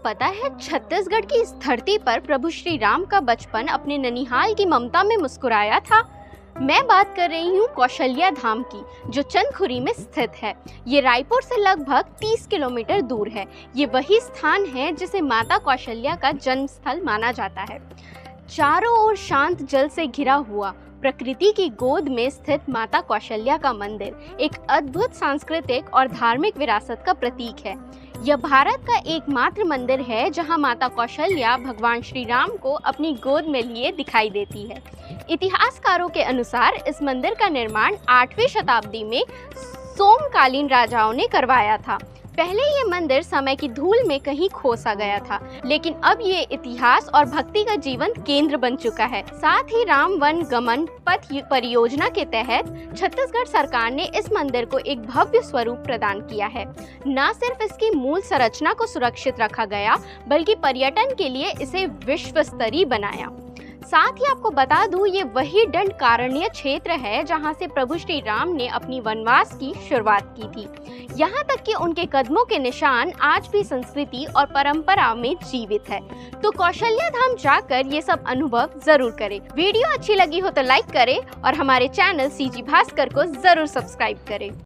पता है छत्तीसगढ़ की इस धरती पर प्रभु श्री राम का बचपन अपने ननिहाल की ममता में मुस्कुराया था। मैं बात कर रही हूँ कौशल्या धाम की, जो चंदखुरी में स्थित है। ये रायपुर से लगभग 30 किलोमीटर दूर है। ये वही स्थान है जिसे माता कौशल्या का जन्म स्थल माना जाता है। चारों ओर शांत जल से घिरा हुआ प्रकृति की गोद में स्थित माता कौशल्या का मंदिर एक अद्भुत सांस्कृतिक और धार्मिक विरासत का प्रतीक है। यह भारत का एकमात्र मंदिर है जहां माता कौशल्या भगवान श्री राम को अपनी गोद में लिए दिखाई देती है। इतिहासकारों के अनुसार इस मंदिर का निर्माण 8वीं शताब्दी में सोमकालीन राजाओं ने करवाया था। पहले ये मंदिर समय की धूल में कहीं खो सा गया था, लेकिन अब ये इतिहास और भक्ति का जीवंत केंद्र बन चुका है। साथ ही राम वन गमन पथ परियोजना के तहत छत्तीसगढ़ सरकार ने इस मंदिर को एक भव्य स्वरूप प्रदान किया है। न सिर्फ इसकी मूल संरचना को सुरक्षित रखा गया, बल्कि पर्यटन के लिए इसे विश्व स्तरीय बनाया। साथ ही आपको बता दूं, ये वही दंडकारण्य क्षेत्र है जहां से प्रभु श्री राम ने अपनी वनवास की शुरुआत की थी। यहाँ तक कि उनके कदमों के निशान आज भी संस्कृति और परंपरा में जीवित है। तो कौशल्या धाम जाकर ये सब अनुभव जरूर करें। वीडियो अच्छी लगी हो तो लाइक करें और हमारे चैनल सीजी भास्कर को जरूर सब्सक्राइब करें।